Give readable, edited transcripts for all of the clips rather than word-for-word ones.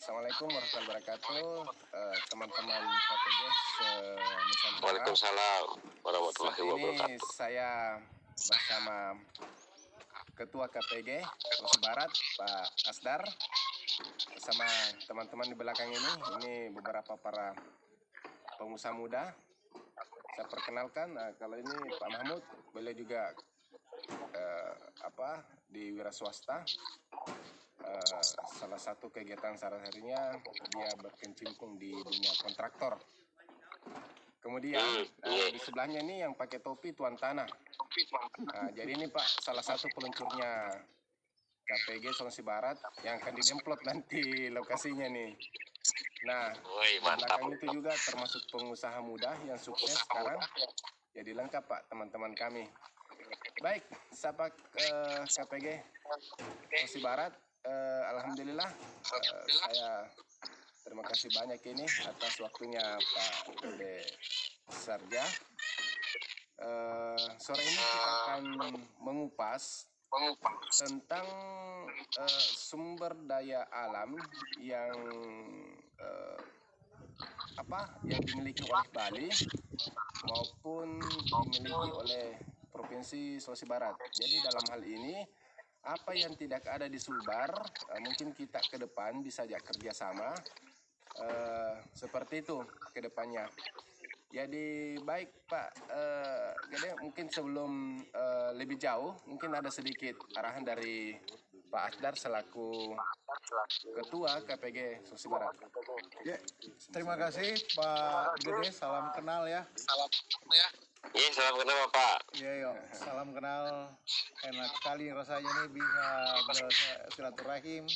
Assalamualaikum warahmatullahi wabarakatuh, teman-teman KPG se-Nusantara. Waalaikumsalam Saat warahmatullahi ini wabarakatuh. saya bersama Ketua KPG Sulawesi Barat, Pak Asdar, bersama teman-teman di belakang ini beberapa para pengusaha muda. Saya perkenalkan, kalau ini Pak Mahmud, beliau juga di wira swasta. Salah satu kegiatan sehari-harinya dia berkecimpung di dunia kontraktor. Kemudian di sebelahnya ini yang pakai topi tuan tanah. Jadi ini Pak salah satu peluncurnya KPG Sulawesi Barat yang akan didemplot nanti lokasinya nih. Nah, di belakang itu juga termasuk pengusaha muda yang sukses sekarang. Jadi lengkap Pak teman-teman kami. Baik, sapa KPG Sulawesi Barat. Alhamdulillah, saya terima kasih banyak ini atas waktunya Pak Gede Sarja. Sore ini kita akan mengupas tentang sumber daya alam yang dimiliki oleh Bali maupun dimiliki oleh Provinsi Sulawesi Barat. Jadi dalam hal ini apa yang tidak ada di Sulbar, mungkin kita ke depan bisa ajak kerjasama seperti itu ke depannya. Jadi baik Pak Gede, mungkin sebelum lebih jauh, mungkin ada sedikit arahan dari Pak Asdar selaku Ketua KPG Sulawesi Barat. Ya, terima kasih Pak Gede, salam kenal ya. Iya, salam kenal Pak. Iya, yuk, salam kenal. Enak sekali rasanya nih bisa bersilaturahim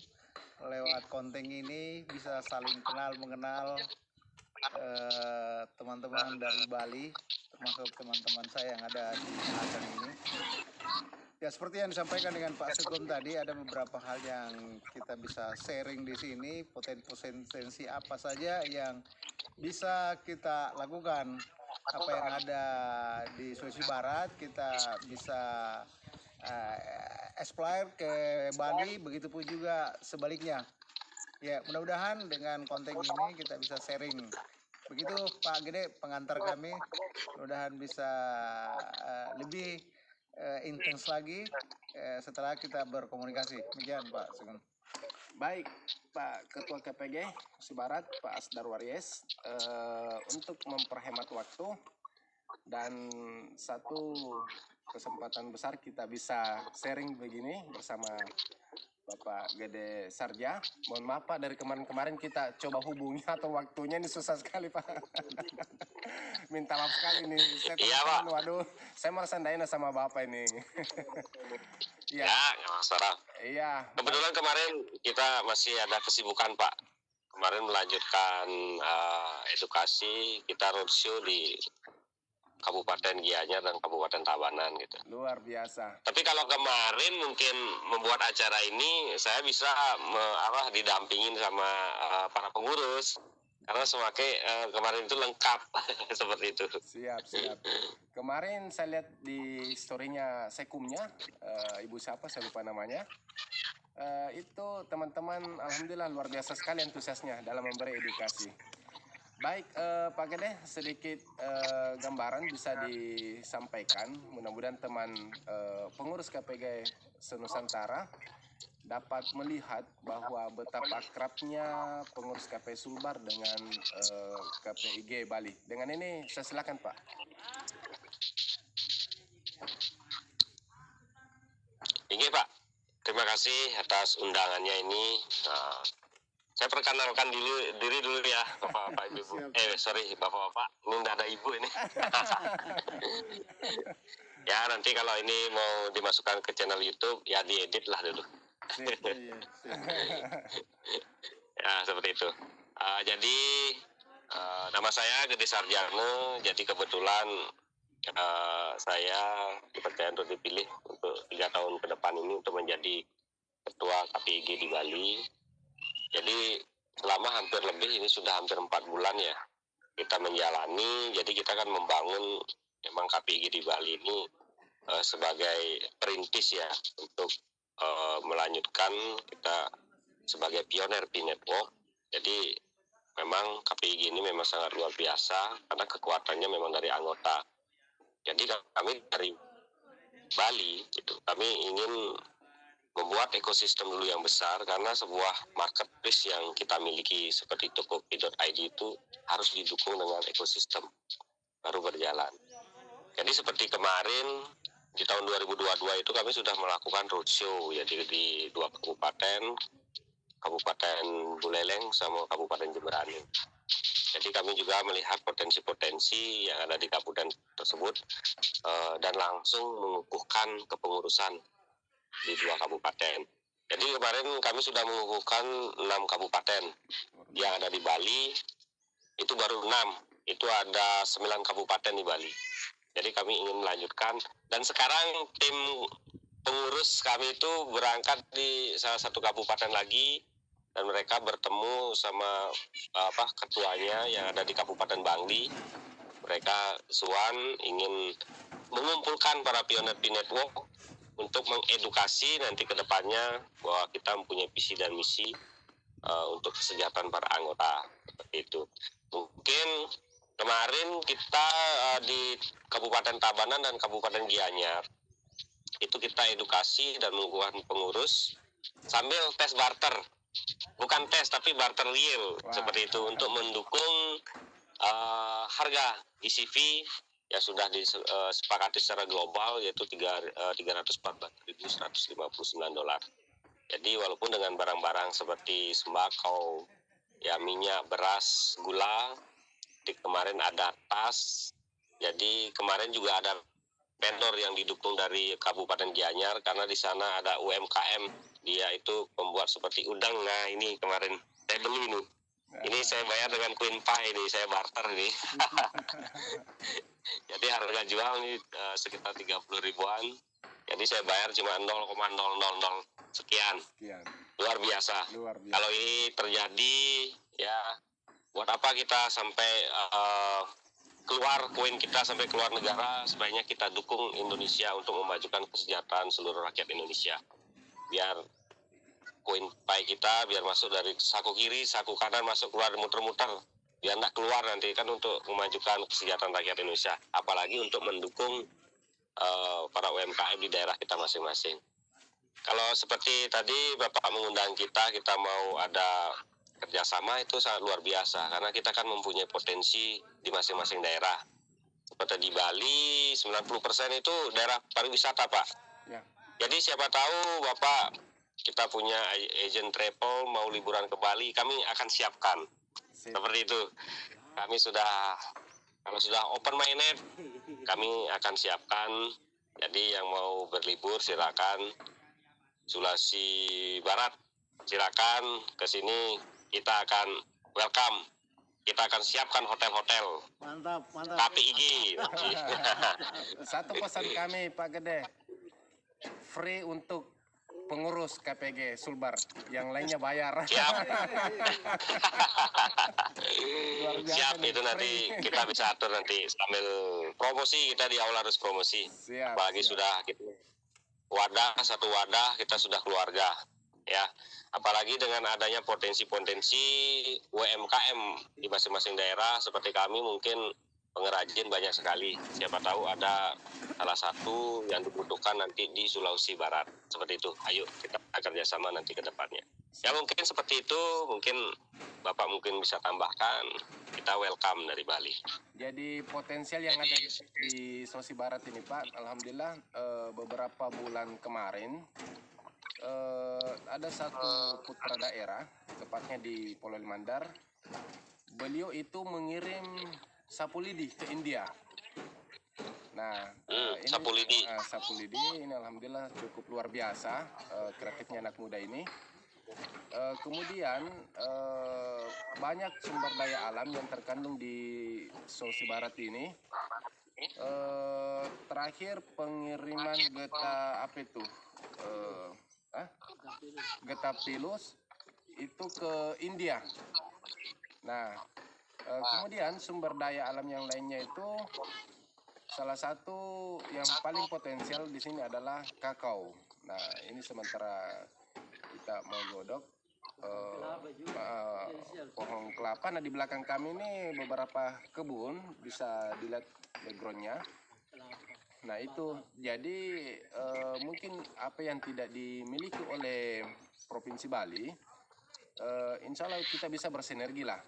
lewat konten ini, bisa saling kenal mengenal teman-teman dari Bali, termasuk teman-teman saya yang ada di Adang ini. Ya, seperti yang disampaikan dengan Pak Sugeng tadi, ada beberapa hal yang kita bisa sharing di sini, potensi apa saja yang bisa kita lakukan. Apa yang ada di Sulawesi Barat kita bisa explore ke Bali, begitu pun juga sebaliknya. Ya, mudah-mudahan dengan konten ini kita bisa sharing. Begitu Pak Gede, pengantar kami, mudah-mudahan bisa lebih intens lagi setelah kita berkomunikasi. Demikian Pak Sugeng. Baik Pak Ketua KPG Sulawesi Barat, Pak Asdar Waries, untuk memperhemat waktu dan satu kesempatan besar kita bisa sharing begini bersama Bapak Gede Sarja. Mohon maaf Pak, dari kemarin-kemarin kita coba hubungi atau waktunya ini susah sekali Pak. Minta maaf sekali nih. Waduh, saya merasa tidak enak sama Bapak ini. Ya, nggak masalah. Iya. Kebetulan kemarin kita masih ada kesibukan Pak. Kemarin melanjutkan edukasi, kita roadshow di Kabupaten Gianyar dan Kabupaten Tabanan gitu. Luar biasa. Tapi kalau kemarin mungkin membuat acara ini saya bisa didampingin sama para pengurus karena semakin kemarin itu lengkap seperti itu. Siap. Kemarin saya lihat di story-nya Sekumnya, ibu siapa saya lupa namanya. Itu teman-teman alhamdulillah luar biasa sekali antusiasnya dalam memberi edukasi. Baik Pak Gede, sedikit gambaran bisa disampaikan. Mudah-mudahan teman pengurus KPG se-Nusantara dapat melihat bahwa betapa akrabnya pengurus KPI Sulbar dengan KPIG Bali. Dengan ini saya silakan Pak. Oke Pak, terima kasih atas undangannya ini. Saya perkenalkan diri dulu ya, Bapak-Bapak, Ibu. Bapak-Bapak, ini tidak ada Ibu ini. Ya, nanti kalau ini mau dimasukkan ke channel YouTube, ya diedit lah dulu. Ya, seperti itu. Jadi, nama saya Gede Sarjano, jadi kebetulan saya dipercaya untuk dipilih untuk 3 tahun ke depan ini untuk menjadi Ketua KPIG di Bali. Jadi selama hampir 4 bulan ya kita menjalani, jadi kita kan membangun memang KPIG di Bali ini sebagai perintis ya untuk melanjutkan kita sebagai pioner P-Network Jadi memang KPIG ini memang sangat luar biasa karena kekuatannya memang dari anggota. Jadi kami dari Bali gitu, kami ingin membuat ekosistem dulu yang besar karena sebuah marketplace yang kita miliki seperti Tokopedia.id itu harus didukung dengan ekosistem baru berjalan. Jadi seperti kemarin di tahun 2022 itu kami sudah melakukan roadshow ya di 2 kabupaten, Kabupaten Buleleng sama Kabupaten Jemberane. Jadi kami juga melihat potensi-potensi yang ada di kabupaten tersebut dan langsung mengukuhkan kepengurusan di 2 kabupaten. Jadi kemarin kami sudah mengukuhkan 6 kabupaten yang ada di Bali, itu baru 6, itu ada 9 kabupaten di Bali. Jadi kami ingin melanjutkan, dan sekarang tim pengurus kami itu berangkat di salah satu kabupaten lagi, dan mereka bertemu sama ketuanya yang ada di Kabupaten Bangli. Mereka Suwan ingin mengumpulkan para pioner network untuk mengedukasi nanti ke depannya bahwa kita mempunyai visi dan misi untuk kesejahteraan para anggota, seperti itu. Mungkin kemarin kita di Kabupaten Tabanan dan Kabupaten Gianyar itu kita edukasi dan mengukuhkan pengurus sambil tes barter, bukan tes tapi barter real. Wah, seperti itu untuk mendukung harga ECV yang sudah disepakati secara global, yaitu $314.159. Jadi walaupun dengan barang-barang seperti sembako, ya minyak, beras, gula, kemarin ada tas. Jadi kemarin juga ada vendor yang didukung dari Kabupaten Gianyar karena di sana ada UMKM, dia itu membuat seperti udang. Nah ini kemarin saya beli ini. Ini saya bayar dengan Queen Pie ini, saya barter ini. Jadi harga jual ini sekitar 30 ribuan. Jadi saya bayar cuma 0,000 sekian. Luar biasa. Kalau ini terjadi, ya buat apa kita sampai keluar koin kita sampai keluar negara, sebaiknya kita dukung Indonesia untuk memajukan kesejahteraan seluruh rakyat Indonesia. Biar koin pai kita biar masuk dari saku kiri, saku kanan, masuk keluar muter-muter, biar tidak keluar nanti kan, untuk memajukan kesejahteraan rakyat Indonesia, apalagi untuk mendukung para UMKM di daerah kita masing-masing. Kalau seperti tadi Bapak mengundang kita mau ada kerjasama, itu sangat luar biasa karena kita kan mempunyai potensi di masing-masing daerah. Seperti di Bali 90% itu daerah pariwisata, Pak. Ya. Jadi siapa tahu Bapak kita punya agent travel mau liburan ke Bali, kami akan siapkan. Seperti itu. Kami kalau sudah open minded, kami akan siapkan. Jadi yang mau berlibur silakan. Sulawesi Barat silakan ke sini, kita akan welcome. Kita akan siapkan hotel-hotel. Mantap. KPIG. Satu pesan kami Pak Gede, free untuk pengurus KPG Sulbar, yang lainnya bayar. Siap. Siap, itu nanti kita bisa atur nanti sambil promosi, kita di awal harus promosi. Siap, apalagi siap. Sudah gitu. Satu wadah kita sudah keluarga, ya. Apalagi dengan adanya potensi-potensi UMKM di masing-masing daerah, seperti kami mungkin pengrajin banyak sekali. Siapa tahu ada salah satu yang dibutuhkan nanti di Sulawesi Barat. Seperti itu. Ayo kita kerjasama nanti ke depannya. Ya mungkin seperti itu. Mungkin Bapak mungkin bisa tambahkan. Kita welcome dari Bali. Jadi potensial yang ada di Sulawesi Barat ini Pak, alhamdulillah beberapa bulan kemarin ada satu putra daerah, tepatnya di Pulau Limandar. Beliau itu mengirim sapu lidi ke India. Nah, ini sapu lidi. Sapu lidi ini alhamdulillah cukup luar biasa kreatifnya anak muda ini. Kemudian banyak sumber daya alam yang terkandung di Sulawesi Barat ini. Terakhir pengiriman getapilus itu ke India. Nah, kemudian sumber daya alam yang lainnya itu salah satu yang paling potensial di sini adalah kakao. Nah, ini sementara kita mau godok pohon kelapa. Nah, di belakang kami ini beberapa kebun, bisa dilihat backgroundnya. Nah, itu jadi mungkin apa yang tidak dimiliki oleh Provinsi Bali, insya Allah kita bisa bersinergi lah.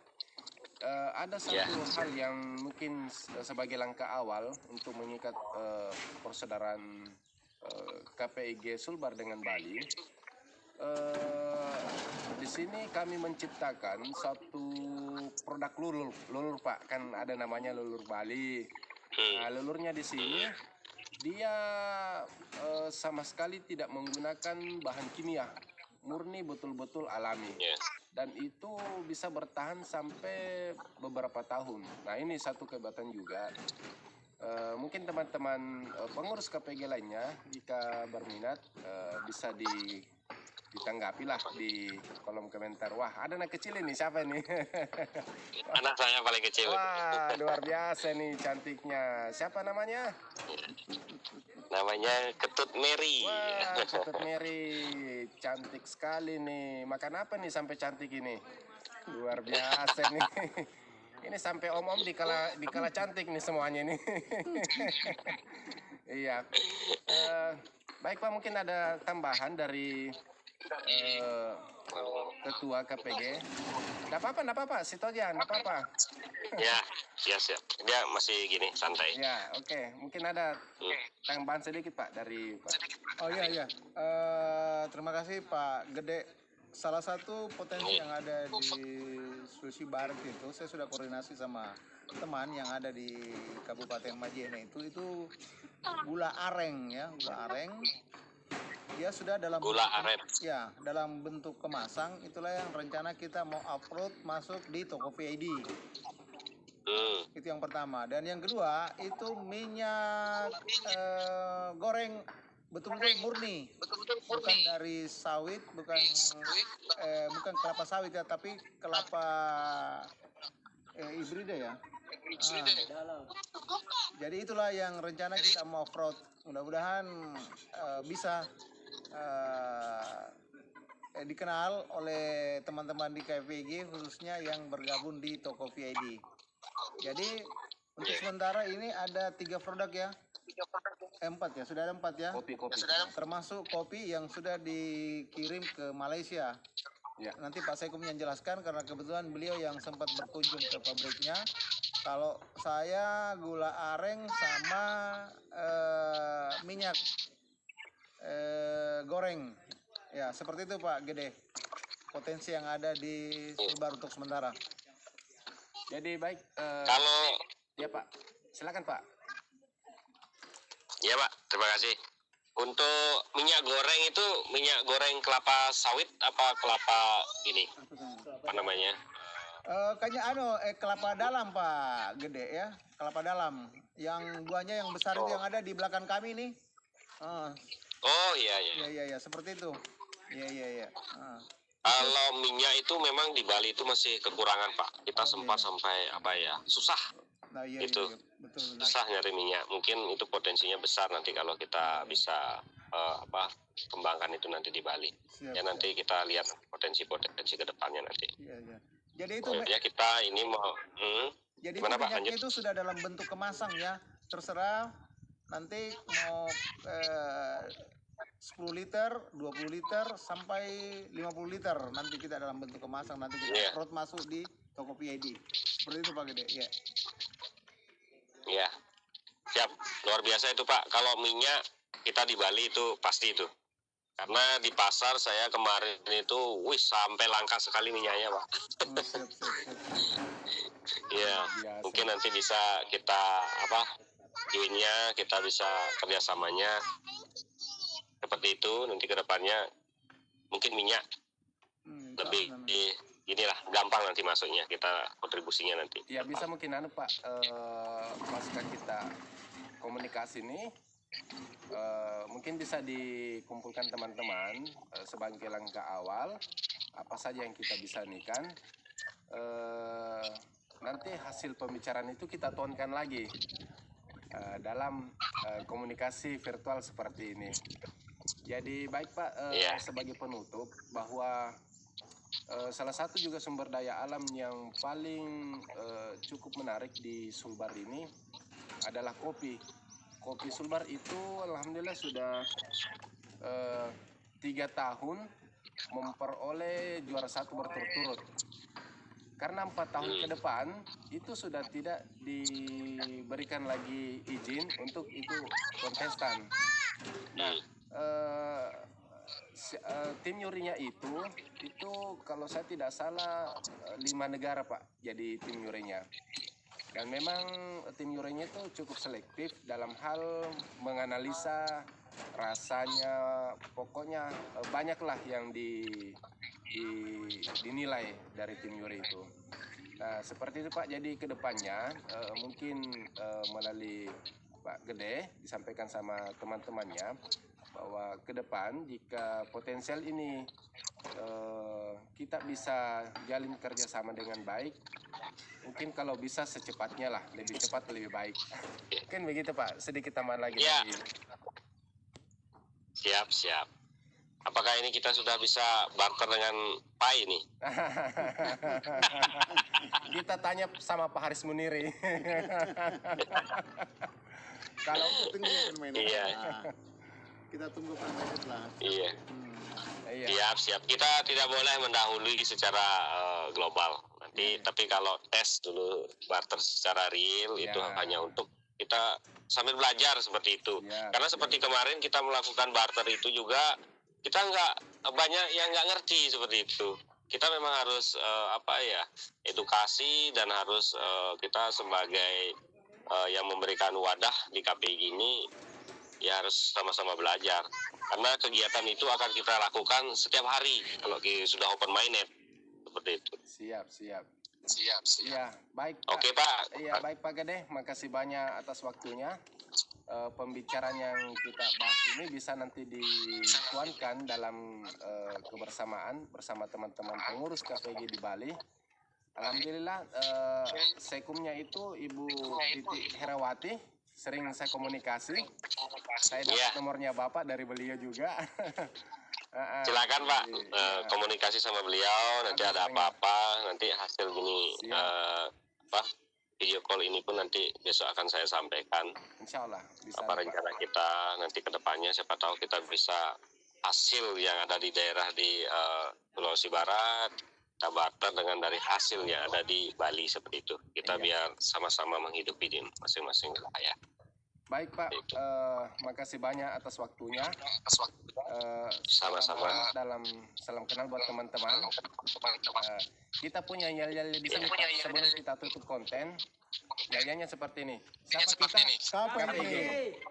Ada satu hal yang mungkin sebagai langkah awal untuk mengikat persaudaraan KPIG Sulbar dengan Bali. Di sini kami menciptakan satu produk lulur Pak, kan ada namanya lulur Bali. Nah, lulurnya di sini dia sama sekali tidak menggunakan bahan kimia, murni betul-betul alami. Dan itu bisa bertahan sampai beberapa tahun. Nah, ini satu kehebatan juga. Mungkin teman-teman pengurus KPG lainnya jika berminat bisa ditanggapi lah di kolom komentar. Wah, ada anak kecil ini, siapa ini? Anak saya paling kecil. Wah, luar biasa nih cantiknya. Siapa namanya? Namanya Ketut Mary. Wah, Ketut Mary, cantik sekali nih. Makan apa nih sampai cantik ini? Luar biasa nih. Ini sampai om-om dikala cantik nih semuanya nih. Iya. Baik Pak, mungkin ada tambahan dari Ketua KPG. Nggak apa-apa, situ aja, nggak apa-apa. Ya, siap. Dia masih gini, santai. Ya, oke. Mungkin ada tambahan sedikit Pak dari Pak. Oh iya. Terima kasih Pak Gede. Salah satu potensi yang ada di Sulawesi Barat itu, saya sudah koordinasi sama teman yang ada di Kabupaten Majene itu gula aren ya, gula aren. Dia sudah dalam Gula aren. Ya, dalam bentuk kemasan. Itulah yang rencana kita mau upload masuk di Tokopedia. Itu yang pertama. Dan yang kedua itu minyak goreng betul-betul murni, bukan dari sawit, bukan kelapa sawit ya, tapi kelapa hibrida ya. Jadi itulah yang rencana kita mau upload. Mudah-mudahan bisa dikenal oleh teman-teman di KPG, khususnya yang bergabung di Tokopedia. Jadi untuk sementara ini ada 3 produk ya. 4 ya, sudah ada 4 ya. Kopi. Termasuk kopi yang sudah dikirim ke Malaysia. Ya. Nanti Pak Sekum yang jelaskan karena kebetulan beliau yang sempat berkunjung ke pabriknya. Kalau saya gula aren sama minyak goreng. Ya, seperti itu Pak Gede. Potensi yang ada di Sulbar untuk sementara. Jadi baik. Kalau Ya Pak, silakan Pak. ya Pak, terima kasih. Untuk minyak goreng itu minyak goreng kelapa sawit apa kelapa ini? Apa namanya? Kayaknya kelapa dalam Pak Gede ya, kelapa dalam. Yang buahnya yang besar itu yang ada di belakang kami nih. Oh iya. Iya, seperti itu. Iya. Kalau minyak itu memang di Bali itu masih kekurangan Pak. Kita sempat sampai susah. Nah, iya, Itu betul. susah nyari minyak. Mungkin itu potensinya besar nanti kalau kita bisa kembangkan itu nanti di Bali. Siap. Nanti kita lihat potensi ke depannya nanti. Iya. Jadi itu Ya kita ini mau jadi gimana, itu Pak? minyaknya Lanjut. itu sudah dalam bentuk kemasan ya. Terserah nanti mau 10 liter, 20 liter sampai 50 liter nanti kita dalam bentuk kemasan, nanti kita upload masuk di Tokopedia. Seperti itu Pak Gede. Ya. Ya, siap. Luar biasa itu Pak. Kalau minyak kita di Bali itu pasti itu. Karena di pasar saya kemarin itu, sampai langka sekali minyaknya Pak. Siap. Iya, mungkin nanti bisa kita joinnya, kita bisa kerjasamanya seperti itu. Nanti ke depannya mungkin minyak lebih inilah gampang nanti masuknya, kita kontribusinya nanti. Ya bisa mungkin Pak, pasca kita komunikasi ini mungkin bisa dikumpulkan teman-teman sebagai langkah awal apa saja yang kita bisa nikan. Nanti hasil pembicaraan itu kita tuangkan lagi dalam komunikasi virtual seperti ini. Jadi baik Pak, sebagai penutup bahwa salah satu juga sumber daya alam yang paling cukup menarik di Sulbar ini adalah kopi. Kopi Sulbar itu alhamdulillah sudah 3 tahun memperoleh juara 1 berturut-turut. Karena 4 tahun ke depan itu sudah tidak diberikan lagi izin untuk ikut kontestan. Nah, tim jurinya itu kalau saya tidak salah 5 negara Pak jadi tim jurinya. Dan memang tim jurinya itu cukup selektif dalam hal menganalisa rasanya, pokoknya banyaklah yang dinilai dari tim juri itu. Nah, seperti itu Pak, jadi kedepannya mungkin melalui Pak Gede disampaikan sama teman-temannya bahwa ke depan jika potensial ini kita bisa jalin kerjasama dengan baik, mungkin kalau bisa secepatnya lah, lebih cepat lebih baik. Mungkin begitu Pak, sedikit tambahan lagi. Ya. Siap. Apakah ini kita sudah bisa barter dengan Pai ini? Kita tanya sama Pak Haris Muniri. Kalau tunggu permainan. Iya. Kita tunggu permainan lah. Iya. Iya. Siap. Kita tidak boleh mendahului secara global. Nanti, tapi kalau tes dulu barter secara real itu hanya untuk kita sambil belajar seperti itu. Karena seperti kemarin kita melakukan barter itu juga kita nggak banyak yang nggak ngerti seperti itu. Kita memang harus edukasi dan harus kita sebagai yang memberikan wadah di KPI ini ya harus sama-sama belajar. Karena kegiatan itu akan kita lakukan setiap hari kalau sudah open minded seperti itu. Siap. Iya, baik Pak. Oke Pak. Iya, baik Pak Gede, makasih banyak atas waktunya. Pembicaraan yang kita bahas ini bisa nanti dituangkan dalam kebersamaan bersama teman-teman pengurus KPG di Bali. Alhamdulillah sekumnya itu Ibu Titi Herawati, sering saya komunikasi. Saya dapat nomornya Bapak dari beliau juga. Silakan Pak, komunikasi sama beliau. Nanti ada apa-apa, nanti hasil gini video call ini pun nanti besok akan saya sampaikan. Insya Allah bisa. Apa rencana kita nanti ke depannya, siapa tahu kita bisa hasil yang ada di daerah di Sulawesi Barat, kita barter dengan dari hasil yang ada di Bali seperti itu. Kita biar sama-sama menghidupi di masing-masing wilayah. Baik Pak, makasih banyak atas waktunya. Sama-sama. Dalam salam kenal buat teman-teman. Kita punya yel-yel di sini Pak, sebelum kita tutup konten. Yel-yelnya seperti ini. Siapa KPG?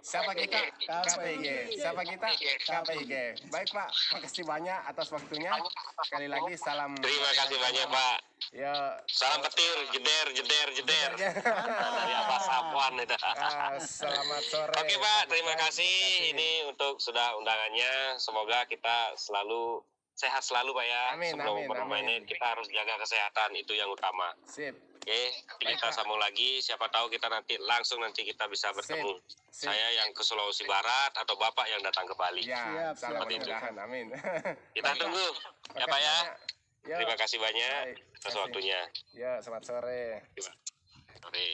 Siapa kita? KPG. Siapa kita? KPG. Baik Pak, makasih banyak atas waktunya. Sekali lagi salam. Terima kasih banyak Pak. Ya. Salam petir, jeder. Dari Abah Sapuan itu. Selamat sore. Oke Pak, terima kasih. Ini untuk sudah undangannya. Semoga kita selalu sehat selalu Pak ya. Sebelum bermain kita harus jaga kesehatan, itu yang utama. Sip. Oke, kita sambung lagi. Siapa tahu kita nanti kita bisa bertemu. Sip. Saya yang ke Sulawesi Barat atau Bapak yang datang ke Bali. Ya, Siap. mudah-mudahan. Amin. Kita tunggu. Ya Pak ya. Ya. Terima kasih banyak atas waktunya. Ya, selamat sore. Sore.